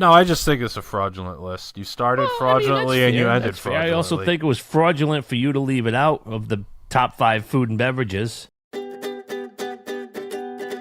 No, I just think it's a fraudulent list. You started fraudulently and you ended fraudulently. I also think it was fraudulent for you to leave it out of the top 5 food and beverages.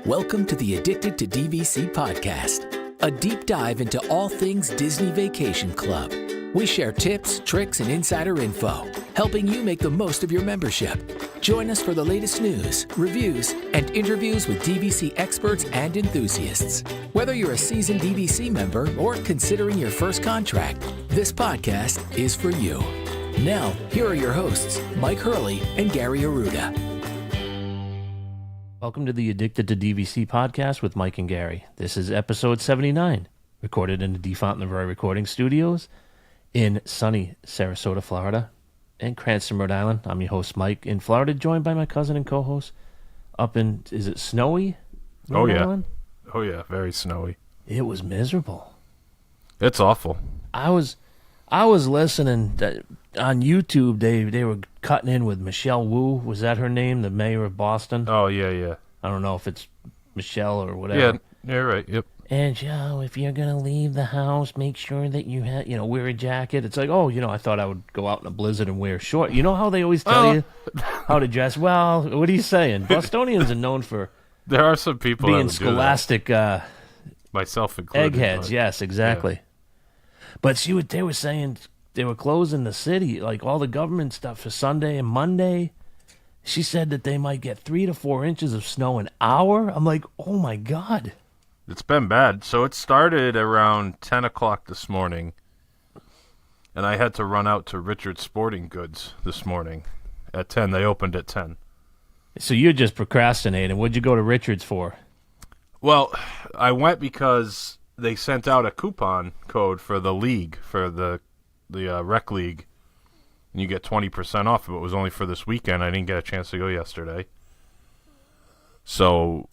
Welcome to the Addicted to DVC podcast, a deep dive into all things Disney Vacation Club. We share tips, tricks, and insider info, helping you make the most of your membership. Join us for the latest news, reviews, and interviews with DVC experts and enthusiasts. Whether you're a seasoned DVC member or considering your first contract, this podcast is for you. Now, here are your hosts, Mike Hurley and Gary Arruda. Welcome to the Addicted to DVC podcast with Mike and Gary. This is episode 79, recorded in the D. Fontenay Recording Studios in sunny Sarasota, Florida, and Cranston, Rhode Island. I'm your host, Mike, in Florida, joined by my cousin and co-host up in, is it snowy? Rhode Island? Oh, yeah, very snowy. It was miserable. It's awful. I was listening on YouTube. They were cutting in with Michelle Wu. Was that her name, the mayor of Boston? Oh, yeah. I don't know if it's Michelle or whatever. Yeah, you're right, yep. And, if you're going to leave the house, make sure that you wear a jacket. It's like, I thought I would go out in a blizzard and wear shorts. You know how they always tell you how to dress? Well, what are you saying? Bostonians are known for there are some people being scholastic, myself included. Eggheads, yes, exactly. Yeah. But see what they were saying, they were closing the city, like all the government stuff for Sunday and Monday. She said that they might get 3 to 4 inches of snow an hour. I'm like, oh my God. It's been bad. So it started around 10 o'clock this morning, and I had to run out to Richard's Sporting Goods this morning at 10. They opened at 10. So you're just procrastinating. What'd you go to Richard's for? Well, I went because they sent out a coupon code for the league, for the rec league, and you get 20% off. If it was only for this weekend, I didn't get a chance to go yesterday. So,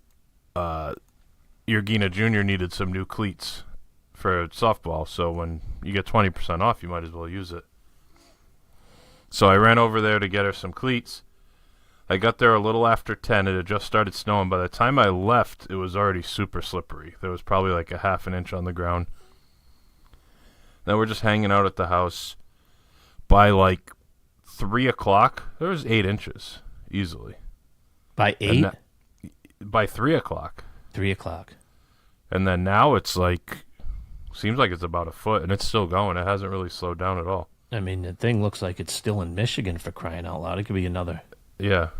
Yergina Jr. needed some new cleats for softball, so when you get 20% off, you might as well use it. So I ran over there to get her some cleats. I got there a little after 10. It had just started snowing. By the time I left, it was already super slippery. There was probably like a half an inch on the ground. Then we're just hanging out at the house. By like 3 o'clock, there was 8 inches, easily. By 8? By 3 o'clock. 3 o'clock. And then now it's like, seems like it's about a foot, and it's still going. It hasn't really slowed down at all. I mean, the thing looks like it's still in Michigan, for crying out loud. It could be another. Yeah.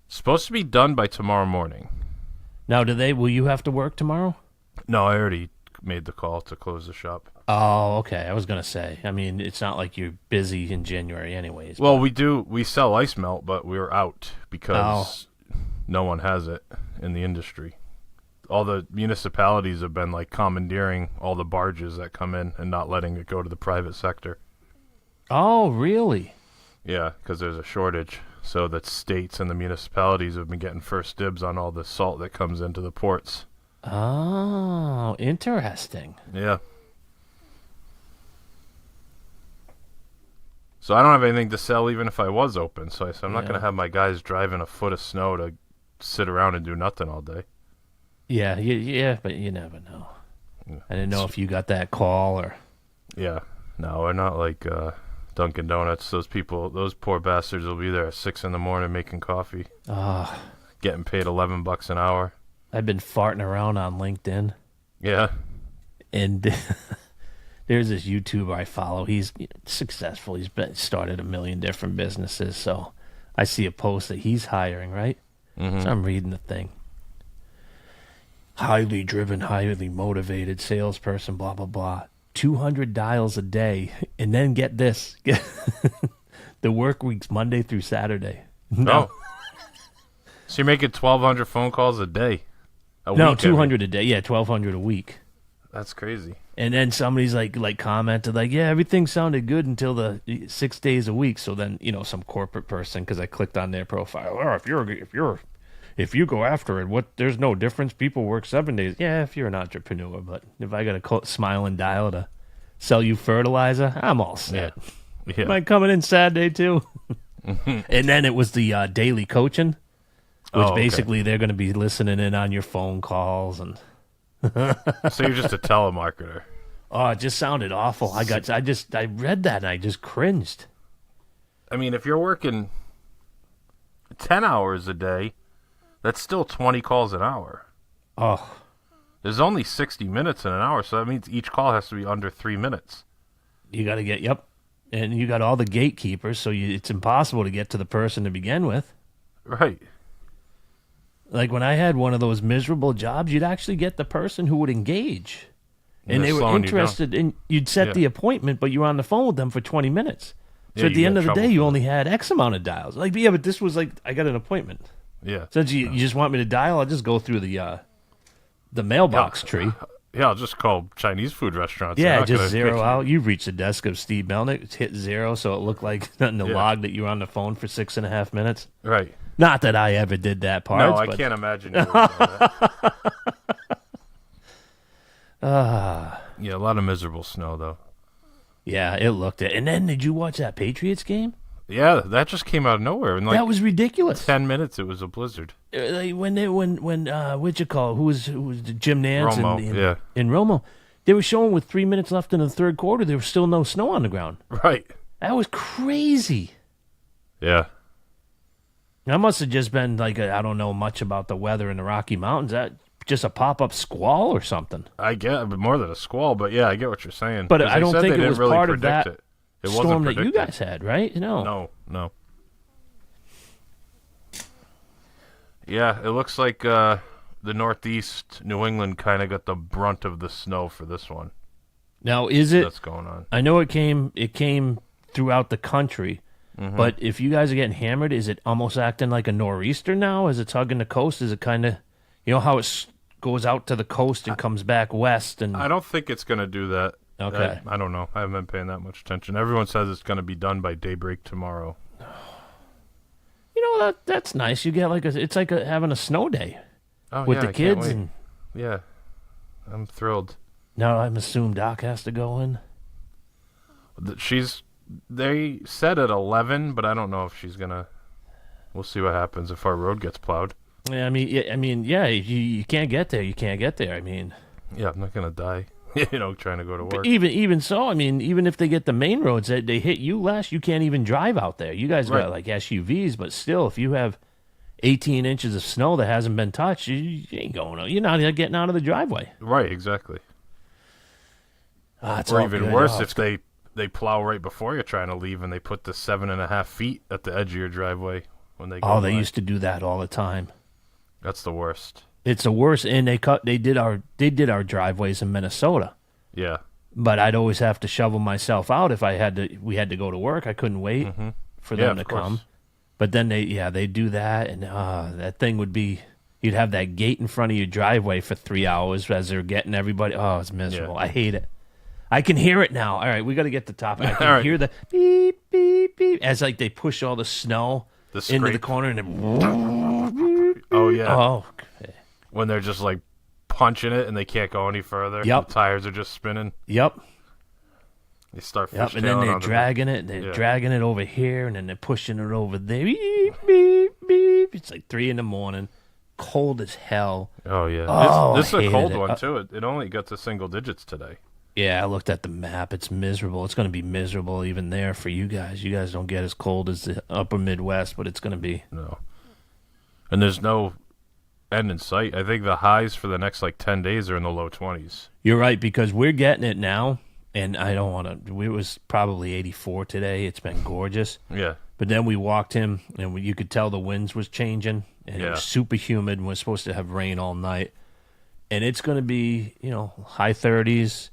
Supposed to be done by tomorrow morning. Now, will you have to work tomorrow? No, I already made the call to close the shop. Oh, okay. I was going to say. I mean, it's not like you're busy in January anyways. Well, we sell ice melt, but we're out because no one has it in the industry. All the municipalities have been like commandeering all the barges that come in and not letting it go to the private sector. Oh, really? Yeah, because there's a shortage. So the states and the municipalities have been getting first dibs on all the salt that comes into the ports. Oh, interesting. Yeah. So I don't have anything to sell even if I was open. So I said, I'm not going to have my guys driving a foot of snow to sit around and do nothing all day. Yeah, but you never know. Yeah. I didn't know if you got that call or... Yeah, no, we're not like Dunkin' Donuts. Those poor bastards will be there at 6 in the morning making coffee. Getting paid $11 an hour. I've been farting around on LinkedIn. Yeah. And there's this YouTuber I follow. He's successful. He's started a million different businesses. So I see a post that he's hiring, right? Mm-hmm. So I'm reading the thing. Highly driven, highly motivated salesperson, blah, blah, blah. 200 dials a day. And then get this. The work week's Monday through Saturday. No. So you're making 1,200 phone calls a day? No, 200 a day. Yeah, 1,200 a week. That's crazy. And then somebody's like commented like, yeah, everything sounded good until the 6 days a week. So then, some corporate person, because I clicked on their profile. Oh, if you go after it, there's no difference. People work 7 days. Yeah, if you're an entrepreneur, but if I got a smiling dial to sell you fertilizer, I'm all set. Yeah. Am I coming in Saturday too? And then it was the daily coaching, which basically they're going to be listening in on your phone calls and So you're just a telemarketer. Oh, it just sounded awful. I read that and I just cringed. I mean, if you're working 10 hours a day, that's still 20 calls an hour. Oh, There's only 60 minutes in an hour, so that means each call has to be under 3 minutes. you got to get, yep. And you got all the gatekeepers, so it's impossible to get to the person to begin with. Right. Like when I had one of those miserable jobs, you'd actually get the person who would engage. And they're they were slowing you interested in, you'd set the appointment, but you were on the phone with them for 20 minutes. So Yeah, at the you end get of the trouble day, you for only had X amount of dials. Like, yeah, but this was like, I got an appointment. Yeah. Since you just want me to dial, I'll just go through the mailbox tree. Yeah, I'll just call Chinese food restaurants. Yeah, just zero out. You reached the desk of Steve Melnick, hit zero, so it looked like in the log that you were on the phone for 6.5 minutes. Right. Not that I ever did that part. No, I can't imagine you doing that. Yeah, a lot of miserable snow, though. Yeah, it looked it. And then did you watch that Patriots game? Yeah, that just came out of nowhere. In like that was ridiculous. 10 minutes, it was a blizzard. Like when what'd you call who was Jim Nance Romo, and Romo, they were showing with 3 minutes left in the third quarter, there was still no snow on the ground. Right. That was crazy. Yeah. That must have just been like I don't know much about the weather in the Rocky Mountains. That just a pop-up squall or something. I get more than a squall, but yeah, I get what you're saying. But 'Cause I they don't said think they it was didn't really part of predict that it. It storm wasn't that you predicted. guys had, right? No. No. Yeah, it looks like the Northeast, New England kind of got the brunt of the snow for this one. Now, is it? That's going on. I know it came throughout the country, but if you guys are getting hammered, is it almost acting like a nor'easter now? Is it tugging the coast? Is it kind of, you know how it goes out to the coast and comes back west? And I don't think it's going to do that. Okay. I don't know. I haven't been paying that much attention. Everyone says it's going to be done by daybreak tomorrow. You know that's nice. You get it's like having a snow day with yeah, the I can't kids, wait. and Yeah, I'm thrilled. now I'm assuming Doc has to go in. They said at 11, but I don't know if she's going to. We'll see what happens if our road gets plowed. Yeah, I mean, you can't get there. You can't get there. I mean, Yeah, I'm not going to die, trying to go to work. even so, I mean, even if they get the main roads, they hit you last, you can't even drive out there. You guys got like SUVs, but still, if you have 18 inches of snow that hasn't been touched, you ain't going. You're not getting out of the driveway. Right, exactly. It's Or all even good. worse, Oh, if they plow right before you're trying to leave and they put the 7.5 feet at the edge of your driveway when they go oh, they by. used to do that all the time. That's the worst. It's the worst, and they did our driveways in Minnesota. Yeah. But I'd always have to shovel myself out if we had to go to work. I couldn't wait for them to of course. come. But then they do that, and that thing would be, you'd have that gate in front of your driveway for 3 hours as they're getting everybody. Oh, it's miserable. Yeah. I hate it. I can hear it now. All right, we got to get the topic. I can All right. hear the beep, beep, beep, as like they push all the snow into the scrape. corner, and then, Oh, yeah. oh, okay. When they're just like punching it and they can't go any further. Yep. The tires are just spinning. Yep. They start Yep, and then fishtailing they're on the- dragging it, and they're Yeah. dragging it over here, and then they're pushing it over there. Beep, beep, beep. It's like 3 a.m, cold as hell. Oh, yeah. Oh, this is I a hated cold it. one, too. It only got to single digits today. Yeah, I looked at the map. It's miserable. It's going to be miserable even there for you guys. You guys don't get as cold as the upper Midwest, but it's going to be. No. And there's no end in sight. I think the highs for the next, 10 days are in the low 20s. You're right, because we're getting it now, and I don't want to. It was probably 84 today. It's been gorgeous. Yeah. But then we walked him, and you could tell the winds was changing, and it Yeah. was super humid, and we're supposed to have rain all night. And it's going to be, high 30s,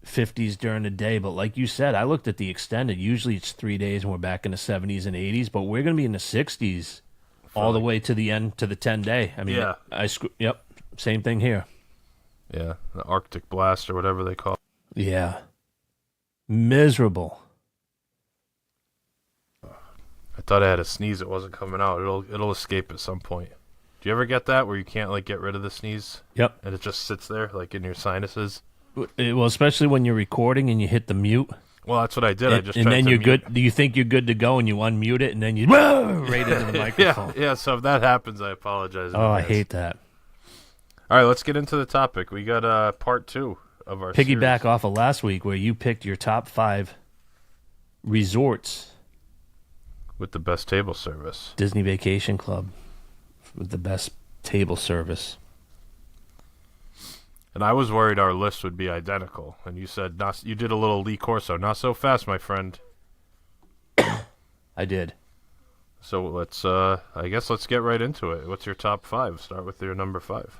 50s during the day. But like you said, I looked at the extended. Usually it's 3 days, and we're back in the 70s and 80s. But we're going to be in the 60s all the way to the end, to the 10-day. I mean, Yeah. Yep, same thing here. Yeah. The Arctic blast or whatever they call it. Yeah. Miserable. I thought I had a sneeze. It wasn't coming out. It'll escape at some point. Do you ever get that where you can't get rid of the sneeze Yep. and it just sits there in your sinuses? Well, especially when you're recording and you hit the mute. Well, that's what I did. I just and tried then to you're mute. good. Do you think you're good to go and you unmute it and then you right into the Yeah, microphone? yeah. So if that happens, I apologize. in Oh, I advance. hate that. All right, let's get into the topic. We got part 2 of our Piggyback series. off of last week where you picked your top 5 resorts. With the best table service. Disney Vacation Club with the best table service. And I was worried our list would be identical. And you said, you did a little Lee Corso. Not so fast, my friend. I did. So let's, I guess let's get right into it. What's your top 5? Start with your number 5.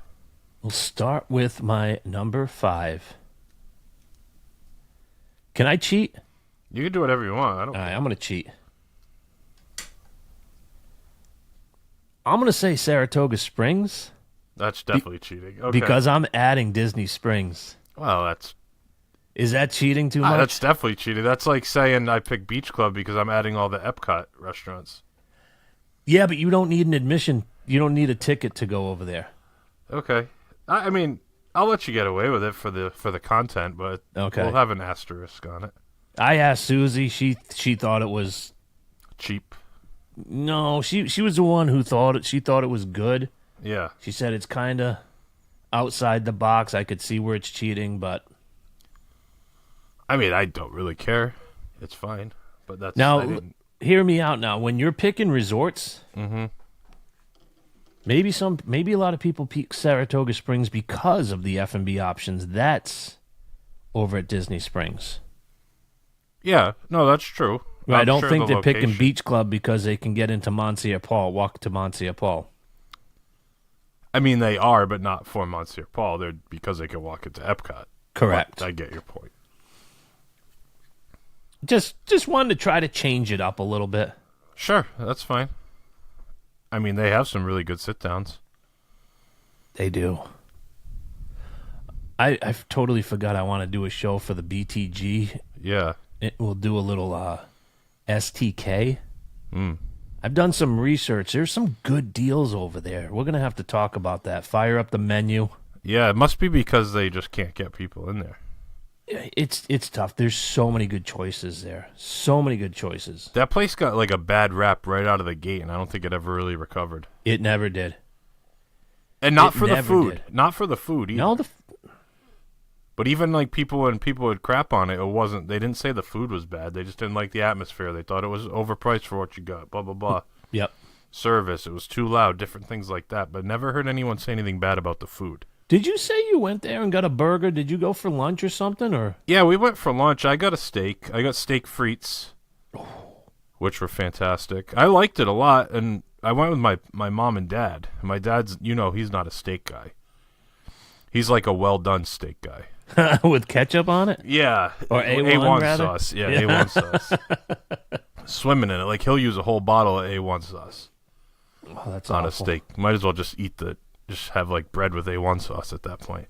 We'll start with my number 5. Can I cheat? You can do whatever you want. I don't All right, care. I'm going to cheat. I'm going to say Saratoga Springs That's definitely cheating. Okay. because I'm adding Disney Springs. Well, that's Is that cheating too much? that's definitely cheating. That's like saying I picked Beach Club because I'm adding all the Epcot restaurants. Yeah, but you don't need an admission. You don't need a ticket to go over there. Okay. I mean, I'll let you get away with it for the content, but Okay. we'll have an asterisk on it. I asked Susie. She thought it was Cheap. no. She was the one who thought it. She thought it was good. Yeah. She said it's kind of outside the box. I could see where it's cheating, but I mean, I don't really care. It's fine. But that's now I didn't- hear me out. Now, when you're picking resorts, maybe a lot of people pick Saratoga Springs because of the F&B options. That's over at Disney Springs. Yeah, no, that's true. I I'm don't sure think the they're picking location- Beach Club because they can get into Monsieur Paul, walk to Monsieur Paul. I mean, they are, but not for Monsieur Paul. They're because they can walk into Epcot. Correct. But I get your point. Just wanted to try to change it up a little bit. Sure, that's fine. I mean, they have some really good sit-downs. They do. I totally forgot I want to do a show for the BTG. Yeah. We'll do a little STK. I've done some research. There's some good deals over there. We're going to have to talk about that. Fire up the menu. Yeah, it must be because they just can't get people in there. It's tough. There's so many good choices there. So many good choices. That place got like a bad rap right out of the gate, and I don't think it ever really recovered. It never did. And not It for the never food. did. Not for the food either. No, But even like when people would crap on it, it wasn't. They didn't say the food was bad. They just didn't like the atmosphere. They thought it was overpriced for what you got. Blah blah blah. Yep. Service, it was too loud. Different things like that. But never heard anyone say anything bad about the food. Did you say you went there and got a burger? Did you go for lunch or something? Or Yeah, we went for lunch. I got a steak. I got steak frites, which were fantastic. I liked it a lot, and I went with my mom and dad. My dad's, he's not a steak guy. He's like a well-done steak guy. with ketchup on it? Yeah. Or A1 rather? sauce. Yeah, A1 sauce. Swimming in it. Like, he'll use a whole bottle of A1 sauce Oh, that's on a awful. steak. Might as well just just have, like, bread with A1 sauce at that point.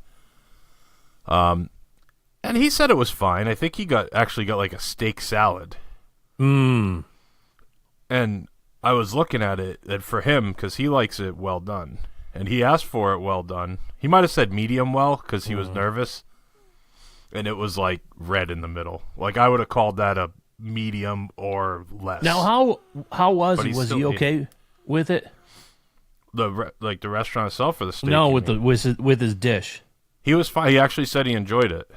And he said it was fine. I think he actually got, like, a steak salad. Mmm. And I was looking at it, and for him, because he likes it well done, and he asked for it well done. He might have said medium well, because he was nervous, and it was, like, red in the middle. Like, I would have called that a medium or less. Now, how was But it? he's Was still he eating. okay with it? The restaurant itself or the steak? No, you with mean? with his dish. He was fine. He actually said he enjoyed it.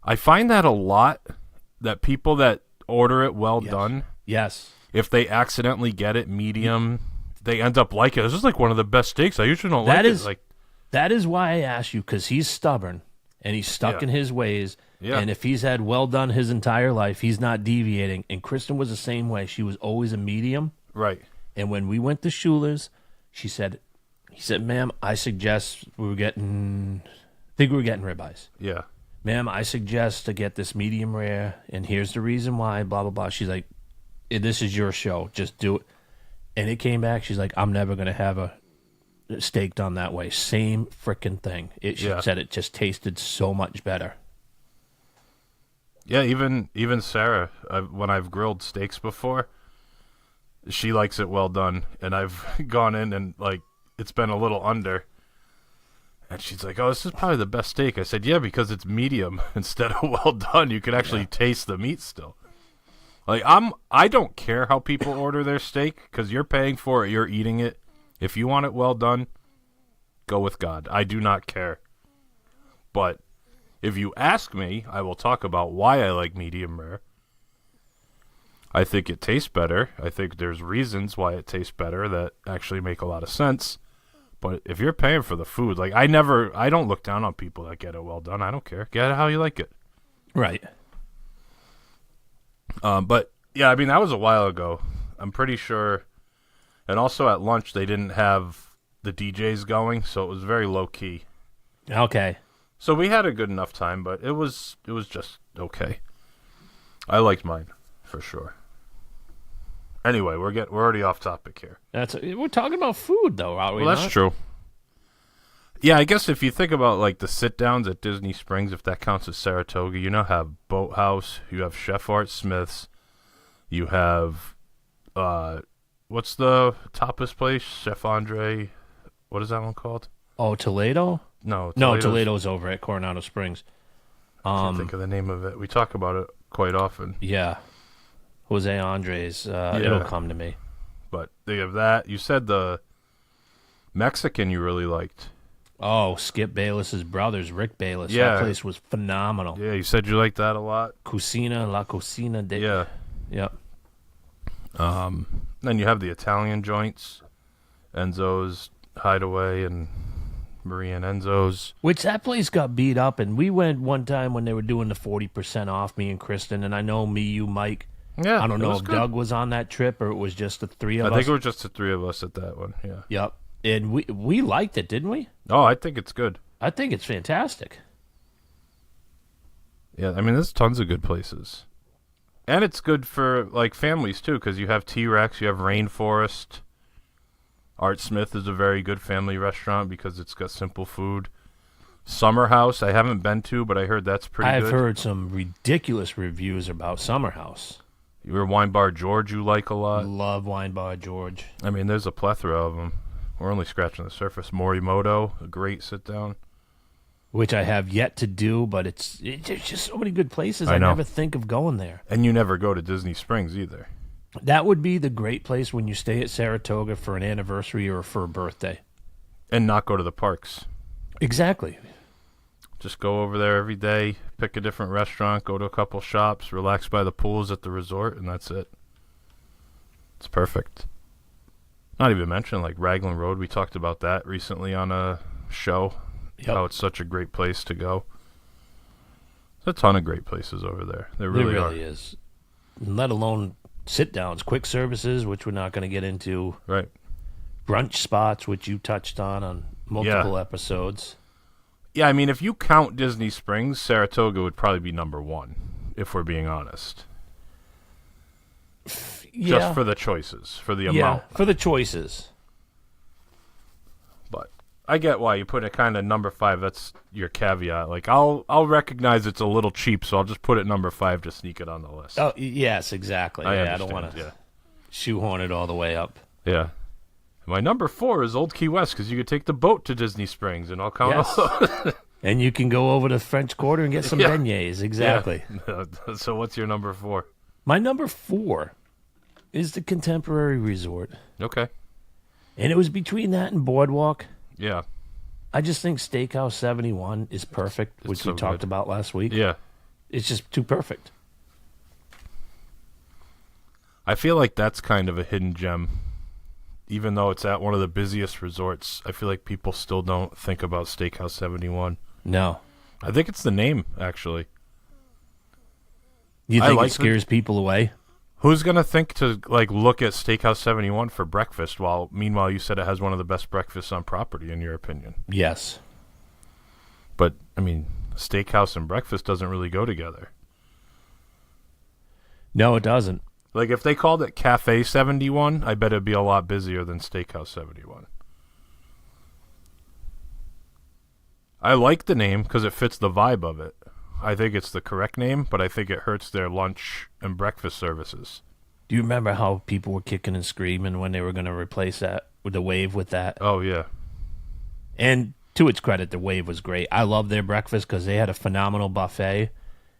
I find that a lot, that people that order it well done, Yes. if they accidentally get it medium, they end up liking it. This is like one of the best steaks. I usually don't That like is- it. Like, That is why I asked you, because he's stubborn and he's stuck Yeah. in his ways. Yeah. And if he's had well done his entire life, he's not deviating. And Kristen was the same way. She was always a medium. right. And when we went to Schuler's, he said, ma'am, I suggest I think we were getting ribeyes. Yeah. Ma'am, I suggest to get this medium rare, and here's the reason why, blah, blah, blah. She's like, this is your show. Just do it. And it came back. She's like, I'm never going to have a steak done that way. Same freaking thing. She Yeah. said it just tasted so much better. Yeah, even Sarah, when I've grilled steaks before, she likes it well done, and I've gone in and, like, it's been a little under, and she's like, oh, this is probably the best steak. I said, yeah, because it's medium instead of well done. You can actually taste the meat still. Like, I don't care how people order their steak, because you're paying for it, you're eating it. If you want it well done, go with God. I do not care. But if you ask me, I will talk about why I like medium rare. I think it tastes better. I think there's reasons why it tastes better that actually make a lot of sense. But if you're paying for the food, like I don't look down on people that get it well done. I don't care. Get it how you like it. Right. But yeah, I mean, that was a while ago. I'm pretty sure. And also at lunch, they didn't have the DJs going, so it was very low key. Okay. So we had a good enough time, but it was just okay. I liked mine for sure. Anyway, we're already off topic here. We're talking about food, though, aren't we? Well, that's true. Yeah, I guess if you think about like the sit downs at Disney Springs, if that counts as Saratoga, you now have Boathouse, you have Chef Art Smith's, you have what's the tapas place? Chef Andre, what is that one called? Oh, Toledo? No, Toledo's over at Coronado Springs. I can't think of the name of it. We talk about it quite often. Yeah. Jose Andres. It'll come to me. But they have that. You said the Mexican you really liked. Oh, Skip Bayless's brothers, Rick Bayless. Yeah. That place was phenomenal. Yeah, you said you liked that a lot. La Cocina de... Yeah. Yep. Then you have the Italian joints, Enzo's Hideaway and Marie and Enzo's. Which that place got beat up, and we went one time when they were doing the 40% off, me and Kristen, and I know me, you, Mike. Yeah, I don't know if good. Doug was on that trip or it was just the three of us. I think it was just the three of us at that one, yeah. Yep. And we liked it, didn't we? Oh, I think it's good. I think it's fantastic. Yeah, I mean, there's tons of good places. And it's good for, like, families, too, because you have T-Rex, you have Rainforest. Art Smith is a very good family restaurant because it's got simple food. Summer House, I haven't been to, but I heard that's pretty good. I've heard some ridiculous reviews about Summer House. Your Wine Bar George you like a lot. Love Wine Bar George. I mean, there's a plethora of them. We're only scratching the surface. Morimoto, a great sit-down. Which I have yet to do, but there's just so many good places. I know. Never think of going there. And you never go to Disney Springs either. That would be the great place when you stay at Saratoga for an anniversary or for a birthday. And not go to the parks. Exactly. Just go over there every day, pick a different restaurant, go to a couple shops, relax by the pools at the resort, and that's it. It's perfect. Not even mention, like, Raglan Road. We talked about that recently on a show. Yep. How it's such a great place to go. There's a ton of great places over there. There really is. Let alone sit-downs, quick services, which we're not going to get into. Right. Brunch spots, which you touched on multiple episodes. Yeah, I mean, if you count Disney Springs, Saratoga would probably be number one, if we're being honest. Yeah. Just for the choices, for the amount. Yeah, for the choices. But I get why you put it kind of number 5. That's your caveat. Like, I'll recognize it's a little cheap, so I'll just put it number 5 to sneak it on the list. Oh, yes, exactly. I don't want to shoehorn it all the way up. Yeah. My number 4 is Old Key West because you could take the boat to Disney Springs, and I'll count. Yes. And you can go over to French Quarter and get some beignets. Exactly. Yeah. So what's your number 4? My number 4 is the Contemporary Resort. Okay. And it was between that and Boardwalk. Yeah. I just think Steakhouse 71 is perfect, which we talked about last week. Yeah. It's just too perfect. I feel like that's kind of a hidden gem. Even though it's at one of the busiest resorts, I feel like people still don't think about Steakhouse 71. No. I think it's the name, actually. You think it scares people away? Who's going to think to look at Steakhouse 71 for breakfast while, meanwhile, you said it has one of the best breakfasts on property, in your opinion? Yes. But, I mean, steakhouse and breakfast doesn't really go together. No, it doesn't. Like, if they called it Cafe 71, I bet it'd be a lot busier than Steakhouse 71. I like the name because it fits the vibe of it. I think it's the correct name, but I think it hurts their lunch and breakfast services. Do you remember how people were kicking and screaming when they were going to replace that with the Wave with that? Oh, yeah. And to its credit, the Wave was great. I love their breakfast because they had a phenomenal buffet.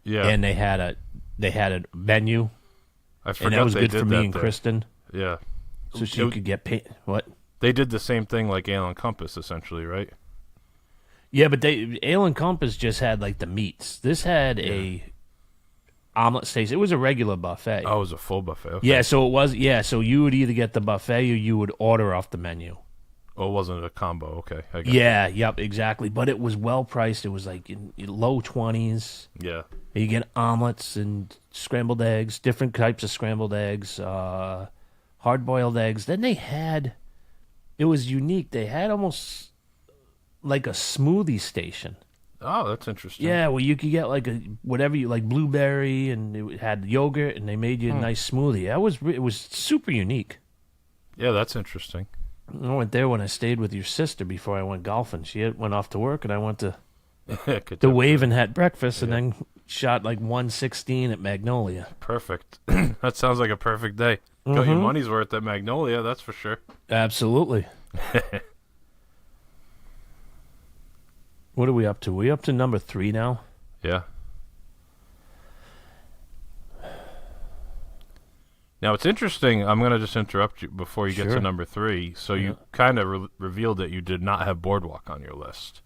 Yeah. And they had a menu. I forgot and that was they good did for me that and there. Kristen. Yeah. So she could get paid. What? They did the same thing like Ale and Compass, essentially, right? Yeah, but Ale and Compass just had like the meats. This had a omelet station. It was a regular buffet. Oh, it was a full buffet. Okay. Yeah, so it was. Yeah, so you would either get the buffet or you would order off the menu. Oh, it wasn't a combo. Okay. I got Yeah, yep, exactly. But it was well priced. It was like in low 20s. Yeah. You get omelets and scrambled eggs, different types of scrambled eggs, hard-boiled eggs. Then they had, it was unique. They had almost like a smoothie station. Oh, that's interesting. Yeah, well, you could get like a whatever you like, blueberry, and it had yogurt, and they made you a nice smoothie. It was super unique. Yeah, that's interesting. I went there when I stayed with your sister before I went golfing. She went off to work, and I went to the Wave and had breakfast, and then shot like 116 at Magnolia. Perfect. That sounds like a perfect day. Got your money's worth at Magnolia, that's for sure. Absolutely. What are we up to? We up to number 3 now? Yeah. Now, it's interesting. I'm going to just interrupt you before you get to number 3. So you kind of revealed that you did not have Boardwalk on your list,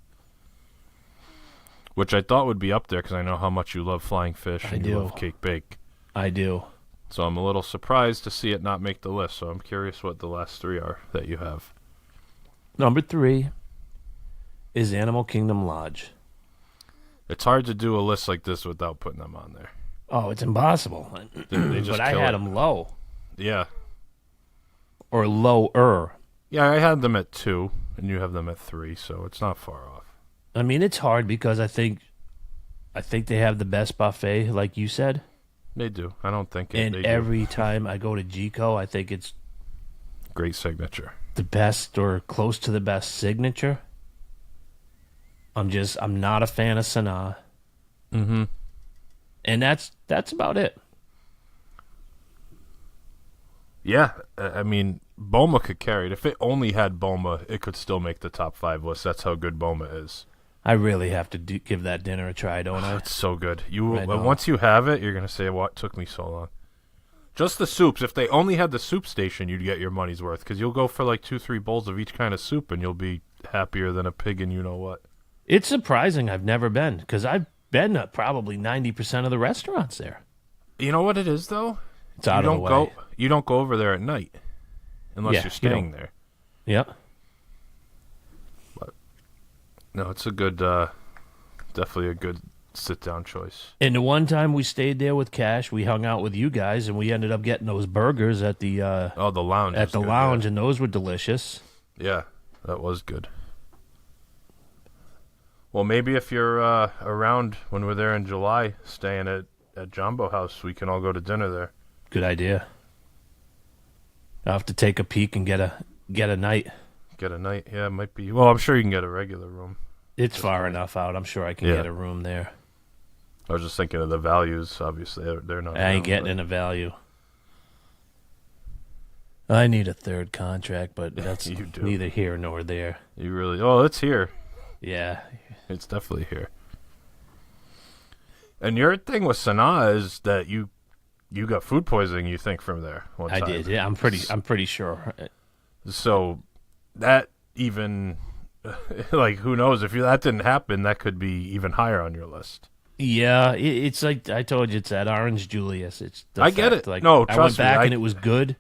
which I thought would be up there because I know how much you love flying fish and you love cake bake. I do. So I'm a little surprised to see it not make the list. So I'm curious what the last 3 are that you have. Number 3 is Animal Kingdom Lodge. It's hard to do a list like this without putting them on there. Oh, it's impossible. They just but I had them low. Yeah. Or lower. Yeah, I had them at 2, and you have them at 3, so it's not far off. I mean, it's hard because I think they have the best buffet, like you said. They do. I don't think And they every time I go to Gico, I think it's great signature. the best or close to the best signature. I'm not a fan of Sanaa. Mm-hmm. And that's about it. Yeah, I mean, Boma could carry it. If it only had Boma, it could still make the top 5 list. That's how good Boma is. I really have to give that dinner a try, don't I? It's so good. know. Once you have it, you're going to say, what took me so long? Just the soups. If they only had the soup station, you'd get your money's worth because you'll go for like 2-3 bowls of each kind of soup and you'll be happier than a pig and you know what. It's surprising I've never been because I've been at probably 90% of the restaurants there. You know what it is, though? It's out of the way. You don't go over there at night unless you're staying there. Yeah. But no, it's a good, definitely a good sit-down choice. And the one time we stayed there with Cash, we hung out with you guys, and we ended up getting those burgers at the the lounge. at the good, lounge, and those were delicious. Yeah, that was good. Well, maybe if you're around when we're there in July, staying at Jumbo House, we can all go to dinner there. Good idea. I'll have to take a peek and get a night. Get a night, yeah, it might be. Well, I'm sure you can get a regular room. It's far enough out. I'm sure I can get a room there. I was just thinking of the values. Obviously, they're not. I ain't getting in a value. I need a third contract, but that's You do. neither here nor there. You really? Oh, it's here. Yeah. It's definitely here. And your thing with Sanaa is that you got food poisoning. You think from there? One time. I did. Yeah, I'm pretty sure. So that even like who knows if that didn't happen, that could be even higher on your list. Yeah, it's like I told you, it's that Orange Julius. It's the I get fact, it. Like, No, I trust went back me, and it was good,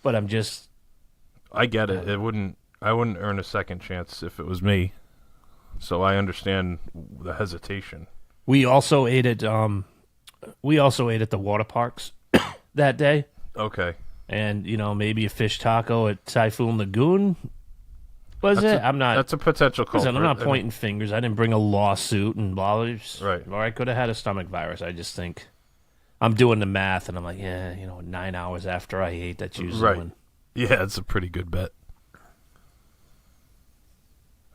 but I'm just. I get it. I wouldn't earn a second chance if it was me. So I understand the hesitation. We also ate at the water parks that day. Okay. And maybe a fish taco at Typhoon Lagoon. That's a potential culprit. Listen, I'm not pointing fingers. I didn't bring a lawsuit and blah. Right. Or I could have had a stomach virus. I just think I'm doing the math, and I'm like, 9 hours after I ate, that's usually right. when. Yeah, it's a pretty good bet.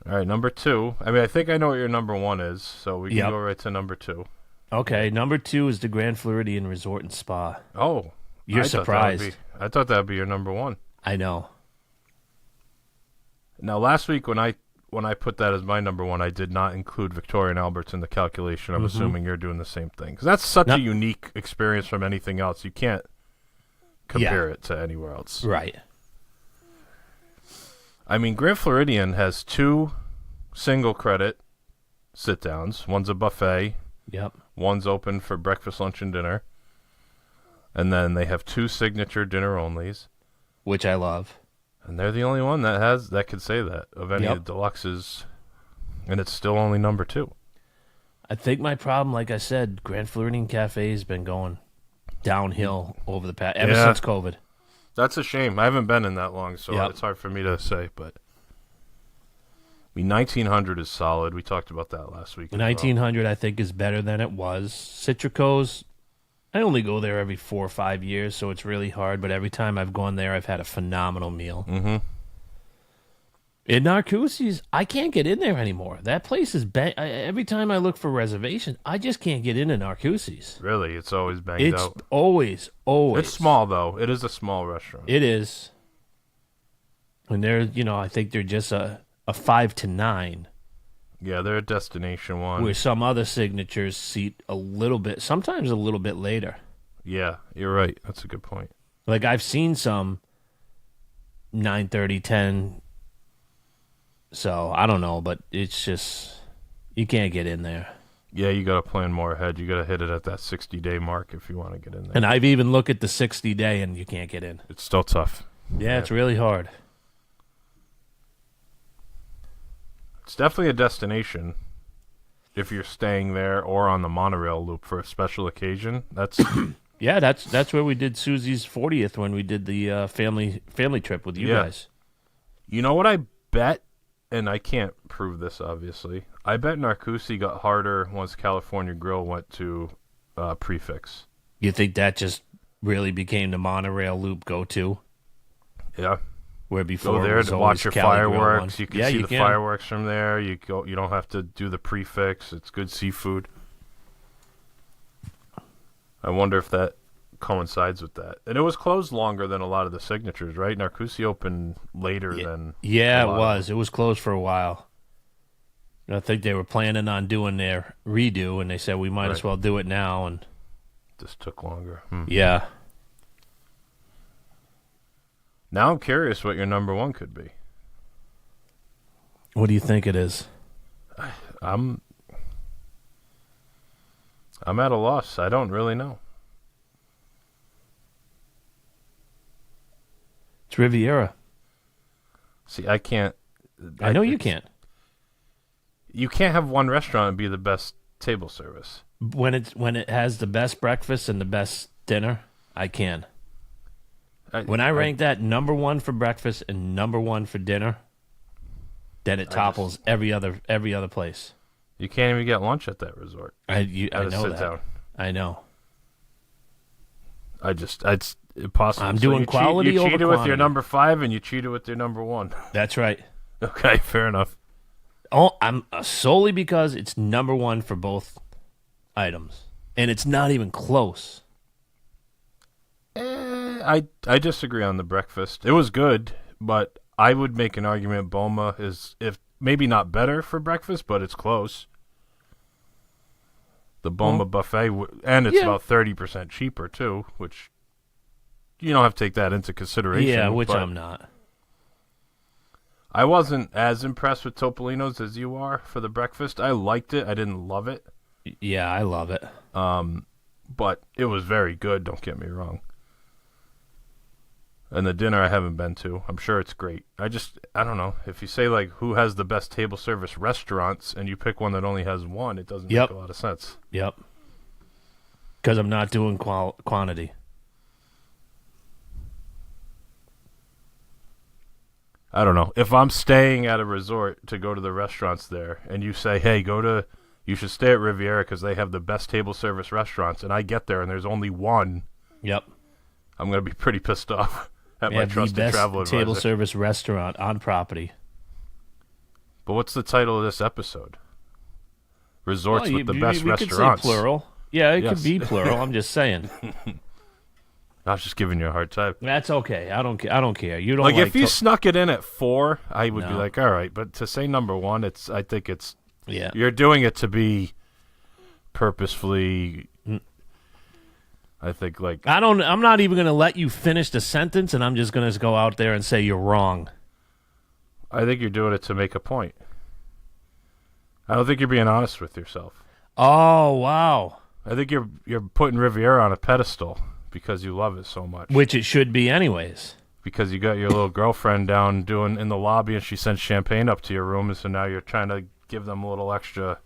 All right, number 2. I mean, I think I know what your number 1 is, so we can go right to number 2. Okay, number 2 is the Grand Floridian Resort and Spa. Oh. You're surprised. I thought that would be your number 1. I know. Now, last week when I put that as my number 1, I did not include Victoria and Albert's in the calculation. I'm assuming you're doing the same thing. Because that's such a unique experience from anything else. You can't compare it to anywhere else. Right. I mean, Grand Floridian has 2 single credit sit-downs. One's a buffet. Yep. One's open for breakfast, lunch, and dinner. And then they have 2 signature dinner-onlys. Which I love. And they're the only one that could say that of any of the deluxes. And it's still only number 2. I think my problem, like I said, Grand Floridian Cafe has been going downhill over the past, ever since COVID. That's a shame. I haven't been in that long, so it's hard for me to say. But I mean, 1900 is solid. We talked about that last week. 1900, I think, is better than it was. Citrico's, I only go there every 4 or 5 years, so it's really hard. But every time I've gone there, I've had a phenomenal meal. Mm-hmm. In Narcoossee's, I can't get in there anymore. That place is every time I look for reservations, I just can't get into Narcoossee's. Really? It's always banged out? It's always. It's small, though. It is a small restaurant. It is. And they're, I think they're just a 5 to 9. Yeah, they're a destination one. Where some other signatures seat sometimes a little bit later. Yeah, you're right. That's a good point. Like, I've seen some 9:30, 10. So, I don't know, but it's just, you can't get in there. Yeah, you got to plan more ahead. You got to hit it at that 60-day mark if you want to get in there. And I've even looked at the 60-day, and you can't get in. It's still tough. Yeah, it's really hard. It's definitely a destination if you're staying there or on the monorail loop for a special occasion. That's yeah, that's where we did Susie's 40th when we did the family trip with you guys. You know what I bet, and I can't prove this obviously. I bet Narcoossee got harder once California Grill went to Prefix. You think that just really became the monorail loop go-to? Yeah. Where before go there to watch your fireworks. You can see the can. fireworks from there. You don't have to do the prefix. It's good seafood. I wonder if that coincides with that. And it was closed longer than a lot of the signatures, right? Narcoossee opened later than it was. It was closed for a while. I think they were planning on doing their redo, and they said we might as well do it now. And this took longer. Yeah. Now I'm curious what your number 1 could be. What do you think it is? I'm at a loss. I don't really know. It's Riviera. See, I can't. I know you can't. You can't have one restaurant and be the best table service. When it has the best breakfast and the best dinner, I can. When I rank that number 1 for breakfast and number 1 for dinner, then it topples every other place. You can't even get lunch at that resort. I know that. Down. I know. It's impossible. I'm doing quality over quantity. You cheated with your number 5 and you cheated with your number 1. That's right. Okay, fair enough. Oh, I'm solely because it's number 1 for both items, and it's not even close. I disagree on the breakfast. It was good, but I would make an argument Boma is, if maybe not better for breakfast, but it's close. The Boma buffet, and it's about 30% cheaper too, which you don't have to take that into consideration. Yeah, which I'm not. I wasn't as impressed with Topolino's as you are for the breakfast. I liked it. I didn't love it. Yeah, I love it. But it was very good, don't get me wrong. And the dinner I haven't been to. I'm sure it's great. I don't know. If you say, like, who has the best table service restaurants, and you pick one that only has one, it doesn't make a lot of sense. Yep. Because I'm not doing quantity. I don't know. If I'm staying at a resort to go to the restaurants there, and you say, hey, you should stay at Riviera because they have the best table service restaurants, and I get there and there's only one. Yep. I'm going to be pretty pissed off at my trusted travel advisor. Table service restaurant on property. But what's the title of this episode? Resorts with the best restaurants. Could say plural. Yeah, it could be plural. I'm just saying. I was just giving you a hard time. That's okay. I don't care. You don't like if you snuck it in at 4, I would be like, all right. But to say number 1, I think it's you're doing it to be purposefully. I think I'm not even going to let you finish the sentence, and I'm just going to go out there and say you're wrong. I think you're doing it to make a point. I don't think you're being honest with yourself. Oh, wow. I think you're putting Riviera on a pedestal because you love it so much. Which it should be anyways. Because you got your little girlfriend down doing in the lobby and she sent champagne up to your room, and so now you're trying to give them a little extra,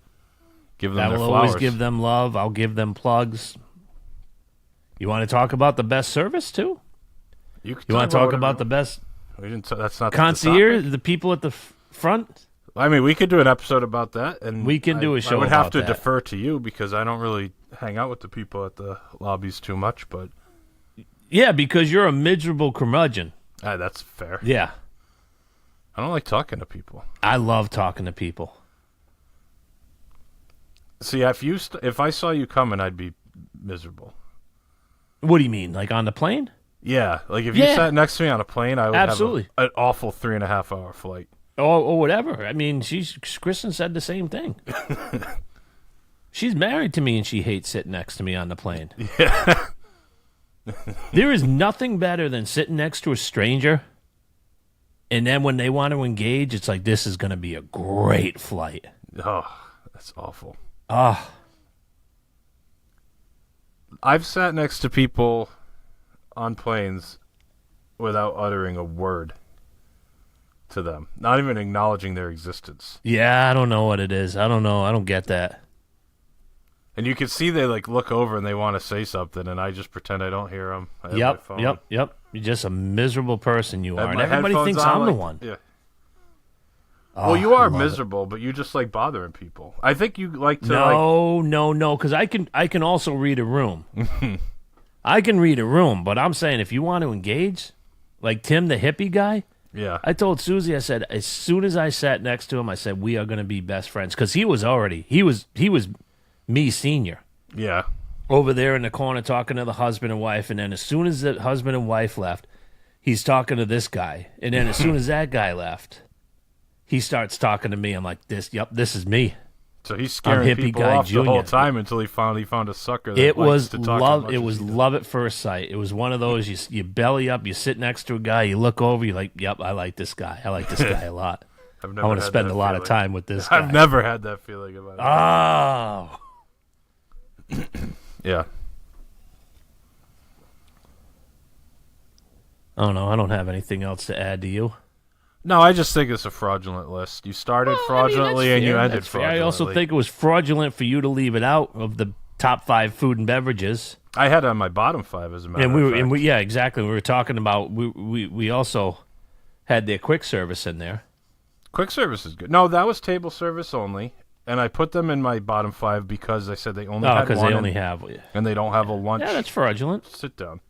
give them their flowers. I will always give them love. I'll give them plugs. You want to talk about the best service too? You want to talk about the best that's not concierge, the people at the front? I mean, we could do an episode about that, and we can do a show. I would have about to that. defer to you because I don't really hang out with the people at the lobbies too much. But yeah, because you're a miserable curmudgeon. That's fair. Yeah, I don't like talking to people. I love talking to people. See, if I saw you coming, I'd be miserable. What do you mean, like on the plane? Yeah, like if you sat next to me on a plane, I would absolutely have an awful 3.5 hour flight. Or whatever. I mean, Kristen said the same thing. She's married to me, and she hates sitting next to me on the plane. Yeah. There is nothing better than sitting next to a stranger, and then when they want to engage, it's like, this is going to be a great flight. Oh, that's awful. I've sat next to people on planes without uttering a word to them, not even acknowledging their existence. Yeah, I don't know what it is. I don't know. I don't get that. And you can see they like look over and they want to say something, and I just pretend I don't hear them. Yep. You're just a miserable person, you are. And my everybody headphones thinks on, I'm the like, one. Yeah. Oh, well, you are I love miserable, but you just like bothering people. I think you like to. No, because I can also read a room. I can read a room, but I'm saying if you want to engage, like Tim, the hippie guy. Yeah. I told Susie, I said, as soon as I sat next to him, I said, we are going to be best friends. Because he was me senior. Yeah. Over there in the corner talking to the husband and wife. And then as soon as the husband and wife left, he's talking to this guy. And then as soon as that guy left, he starts talking to me. I'm like, this is me. So he's scaring people off the whole time until he finally found a sucker that it likes was to talk love. as much It as was he does. love at first sight. It was one of those you belly up, you sit next to a guy, you look over, you're like, yep, I like this guy. I like this guy a lot. I want to spend a lot of time with this guy. I've never had that feeling about it. Oh. Yeah. Oh no, I don't have anything else to add to you. No, I just think it's a fraudulent list. You started fraudulently and you ended fraudulently. I also think it was fraudulent for you to leave it out of the top 5 food and beverages. I had it on my bottom 5 as a matter of fact. Yeah, exactly. We were talking about we also had their quick service in there. Quick service is good. No, that was table service only, and I put them in my bottom 5 because I said they only had one. Because they only have. And they don't have a lunch. Yeah, that's fraudulent. Sit down.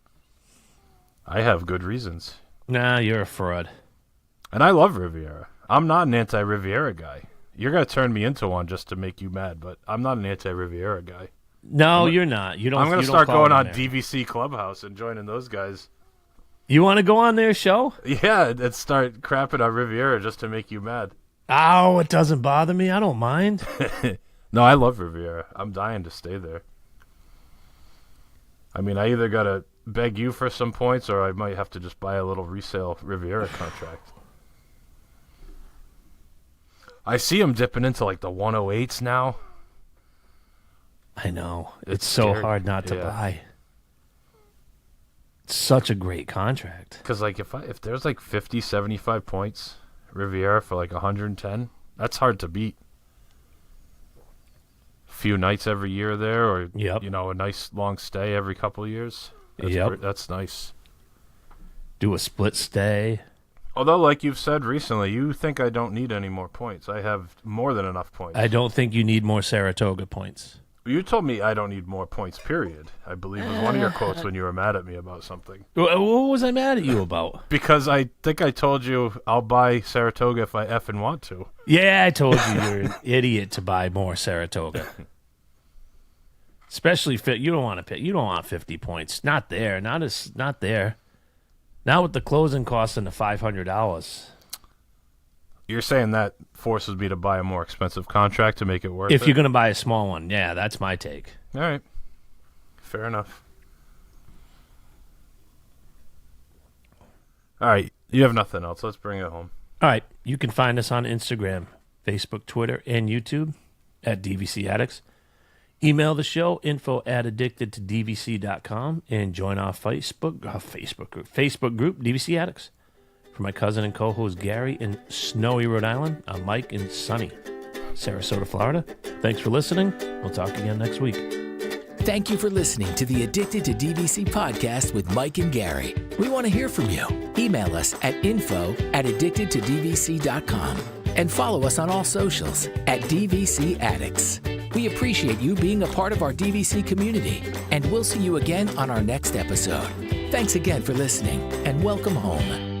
I have good reasons. Nah, you're a fraud. And I love Riviera. I'm not an anti-Riviera guy. You're going to turn me into one just to make you mad, but I'm not an anti-Riviera guy. No, you're not. You don't. I'm going to start going on DVC Clubhouse and joining those guys. You want to go on their show? Yeah, and start crapping on Riviera just to make you mad. Oh, it doesn't bother me. I don't mind. No, I love Riviera. I'm dying to stay there. I mean, I either got to beg you for some points or I might have to just buy a little resale Riviera contract. I see them dipping into like the 108s now. I know. It's so scary. hard not to buy. It's such a great contract. Because like if there's like 50, 75 points Riviera for like 110, that's hard to beat. Few nights every year there, or a nice long stay every couple of years. That's nice. Do a split stay. Although, like you've said recently, you think I don't need any more points. I have more than enough points. I don't think you need more Saratoga points. You told me I don't need more points, period. I believe was one of your quotes when you were mad at me about something. What was I mad at you about? Because I think I told you I'll buy Saratoga if I effing want to. Yeah, I told you you're an idiot to buy more Saratoga. Especially you don't want to pay. You don't want 50 points. Not there. Not there. Not with the closing costs and the $500. You're saying that forces me to buy a more expensive contract to make it worth it? If you're going to buy a small one, yeah, that's my take. All right. Fair enough. All right. You have nothing else. Let's bring it home. All right. You can find us on Instagram, Facebook, Twitter, and YouTube at DVC Addicts. Email the show, info@addictedtodvc.com, and join our Facebook group, DVC Addicts. For my cousin and co-host Gary in snowy Rhode Island, I'm Mike in sunny Sarasota, Florida. Thanks for listening. We'll talk again next week. Thank you for listening to the Addicted to DVC podcast with Mike and Gary. We want to hear from you. Email us at info@addictedtodvc.com and follow us on all socials at DVC Addicts. We appreciate you being a part of our DVC community, and we'll see you again on our next episode. Thanks again for listening, and welcome home.